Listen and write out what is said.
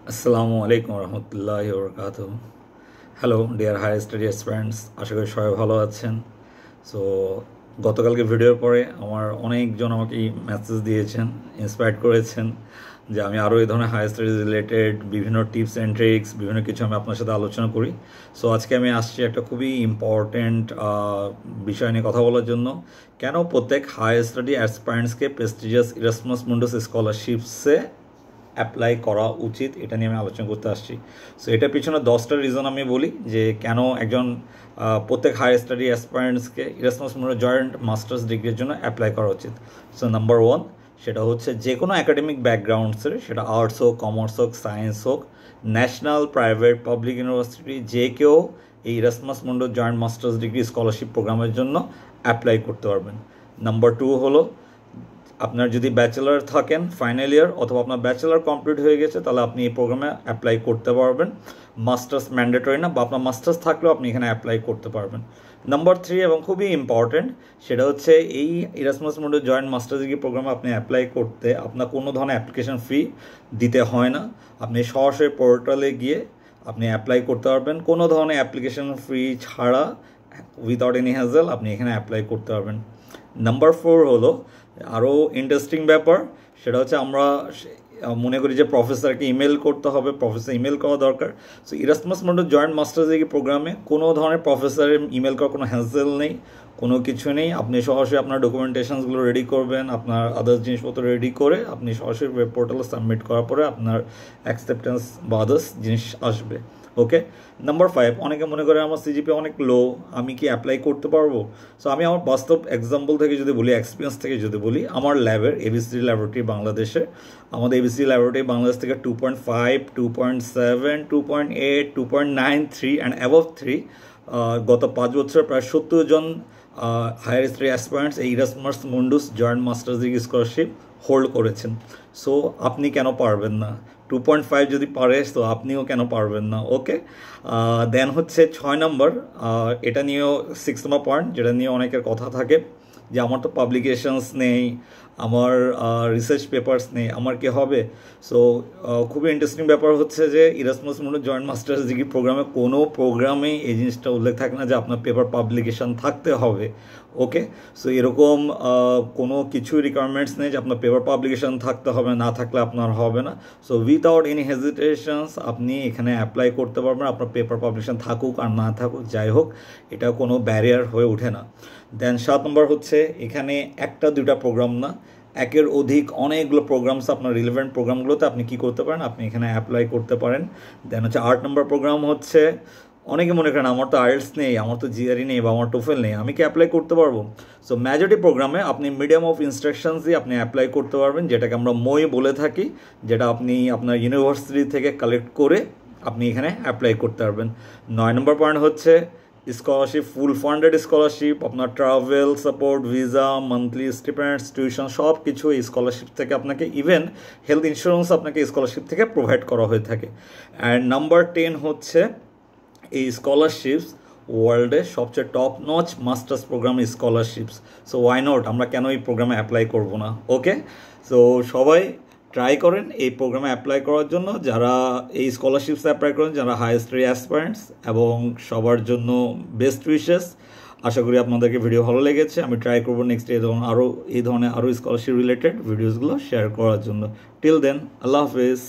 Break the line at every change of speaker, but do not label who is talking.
আসসালামু আলাইকুম রহমতুল্লাহি ওয়া বারাকাতুহু। Hello dear higher study aspirants, আশা করি সবাই ভালো আছেন। সো গতকালকে ভিডিওর পরে আমার অনেকজন আমাকে মেসেজ দিয়েছেন, ইন্সপায়ার্ড করেছেন যে আমি আরও এই ধরনের হায়ার স্টাডিজ রিলেটেড বিভিন্ন টিপস অ্যান্ড ট্রিক্স বিভিন্ন কিছু আমি আপনার সাথে আলোচনা করি। সো আজকে আমি আসছি একটা খুবই ইম্পর্ট্যান্ট বিষয় নিয়ে কথা বলার জন্য। কেন প্রত্যেক হায়ার স্টাডি অ্যাসপিরেন্টসকে প্রেস্টিজিয়াস ইরাসমাস মুন্ডাস স্কলারশিপসে অ্যাপ্লাই করা উচিত, এটা নিয়ে আমি আলোচনা করতে আসছি। সো এটার পিছনে 10টা রিজন আমি বলি যে কেন একজন প্রত্যেক হায়ার স্টাডি অ্যাসপারেন্টসকে ইরাসমাস মুন্ডাস জয়েন্ট মাস্টার্স ডিগ্রির জন্য অ্যাপ্লাই করা উচিত। সো নাম্বার 1, সেটা হচ্ছে যে কোনো একাডেমিক ব্যাকগ্রাউন্ডসের, সেটা আর্টস হোক, কমার্স হোক, সায়েন্স হোক, ন্যাশনাল, প্রাইভেট, পাবলিক ইউনিভার্সিটি, যে কেউ এই Erasmus Mundus joint masters degree scholarship প্রোগ্রামের জন্য অ্যাপ্লাই করতে পারবেন। নাম্বার 2 হলো আপনার যদি ব্যাচেলার থাকেন ফাইনাল ইয়ার অথবা আপনার ব্যাচেলার কমপ্লিট হয়ে গেছে, তাহলে আপনি এই প্রোগ্রামে অ্যাপ্লাই করতে পারবেন। মাস্টার্স ম্যান্ডেটরি না, বা আপনার মাস্টার্স থাকলেও আপনি এখানে অ্যাপ্লাই করতে পারবেন। নাম্বার 3 এবং খুবই ইম্পর্টেন্ট, সেটা হচ্ছে এই Erasmus Mundus joint masters degree প্রোগ্রামে আপনি অ্যাপ্লাই করতে আপনার কোনো ধরনের অ্যাপ্লিকেশন ফি দিতে হয় না। আপনি সরাসরি পোর্টালে গিয়ে আপনি অ্যাপ্লাই করতে পারবেন কোনো ধরনের অ্যাপ্লিকেশন ফি ছাড়া, উইদাউট এনি হ্যাজেল আপনি এখানে অ্যাপ্লাই করতে পারবেন। নাম্বার 4 হলো আরও ইন্টারেস্টিং ব্যাপার, সেটা হচ্ছে আমরা মনে করি যে প্রফেসরকে ইমেল করতে হবে, প্রফেসর ইমেল করা দরকার। So Erasmus Mundus joint masters degree প্রোগ্রামে কোনো ধরনের প্রফেসরের ইমেল করার কোনো হ্যাসেল নেই, কোনো কিছু নেই। আপনি সরাসরি আপনার ডকুমেন্টেশনসগুলো রেডি করবেন, আপনার আদার্স জিনিসপত্র রেডি করে আপনি সরাসরি ওয়েব পোর্টালে সাবমিট করার পরে আপনার অ্যাকসেপ্টেন্স বা আদার্স জিনিস আসবে। ওকে। নাম্বার 5, অনেকে মনে করে আমার সিজিপি অনেক লো, আমি কি অ্যাপ্লাই করতে পারবো? সো আমি আমার বাস্তব এক্সাম্পল থেকে যদি বলি, এক্সপিরিয়েন্স থেকে যদি বলি, আমার ল্যাবের এবিসি ল্যাবরেটরি বাংলাদেশে, আমাদের এবিসি ল্যাবরেটরি বাংলাদেশ থেকে 2.5, 2.7, 2.8, 2.93 অ্যান্ড অ্যাবভ 3 গত 5 বছর প্রায় 70 জন হায়ার স্টাডি অ্যাসপারেন্টস এই Erasmus Mundus joint masters degree scholarship hold করেছেন। সো আপনি কেন পারবেন না? 2.5 যদি পারে তো আপনিও কেন পারবেন না? ওকে। দেন হচ্ছে 6 নম্বর, এটা নিয়েও 6 নম্বর পয়েন্ট, যেটা নিয়ে অনেকের কথা থাকে যে আমার তো পাবলিকেশনস নেই, আমার রিসার্চ পেপারস নেই, আমার কি হবে? সো খুবই ইন্টারেস্টিং ব্যাপার হচ্ছে যে Erasmus Mundus joint masters degree প্রোগ্রামে কোনো প্রোগ্রামেই এই জিনিসটা উল্লেখ থাকে না যে আপনার পেপার পাবলিকেশন থাকতে হবে। ওকে। সো এরকম কোনো কিছু রিকোয়ারমেন্টস নেই যে আপনার পেপার পাবলিকেশন থাকতে হবে, না থাকলে আপনার হবে না। সো উইথাউট এনি হেজিটেশনস আপনি এখানে অ্যাপ্লাই করতে পারবেন, আপনার পেপার পাবলিকেশন থাকুক আর না থাকুক, যাই হোক, এটা কোনো ব্যারিয়ার হয়ে ওঠে না। দেন 7 নম্বর হচ্ছে এখানে একটা দুটা প্রোগ্রাম না, একের অধিক অনেকগুলো প্রোগ্রামস, আপনার রিলেভেন্ট প্রোগ্রামগুলোতে আপনি কি করতে পারেন, আপনি এখানে অ্যাপ্লাই করতে পারেন। দেন হচ্ছে 8 নম্বর প্রোগ্রাম হচ্ছে অনেকে মনে করেন আমার তো আইএলটিএস নেই, আমার তো জিআরই নেই, বা আমার টোফেল নেই, আমি কি অ্যাপ্লাই করতে পারবো? সো মেজরিটি প্রোগ্রামে আপনি মিডিয়াম অফ ইনস্ট্রাকশনস দিয়ে আপনি অ্যাপ্লাই করতে পারবেন, যেটাকে আমরা মই বলে থাকি, যেটা আপনি আপনার ইউনিভার্সিটি থেকে কালেক্ট করে আপনি এখানে অ্যাপ্লাই করতে পারবেন। 9 নম্বর পয়েন্ট হচ্ছে স্কলারশিপ, ফুল ফান্ডেড স্কলারশিপ, আপনার travel support, visa, monthly stipends, tuition সব কিছু এই স্কলারশিপ থেকে আপনাকে, ইভেন হেলথ ইন্স্যুরেন্স আপনাকে স্কলারশিপ থেকে প্রোভাইড করা হয়ে থাকে। অ্যান্ড নাম্বার 10 হচ্ছে এই স্কলারশিপস ওয়ার্ল্ডে সবচেয়ে top notch masters programme scholarships. So why not, আমরা কেন এই প্রোগ্রামে অ্যাপ্লাই করবো না? ওকে। সো সবাই ট্রাই করেন এই প্রোগ্রামে অ্যাপ্লাই করার জন্য, যারা এই স্কলারশিপস অ্যাপ্লাই করেন, যারা হায়ার স্টাডি অ্যাসপারেন্টস, এবং সবার জন্য বেস্ট উইশেস। আশা করি আপনাদেরকে ভিডিও ভালো লেগেছে। আমি ট্রাই করবো নেক্সট এই ধরনের আরও স্কলারশিপ রিলেটেড ভিডিওসগুলো শেয়ার করার জন্য। টিল দেন, আল্লাহ হাফিজ।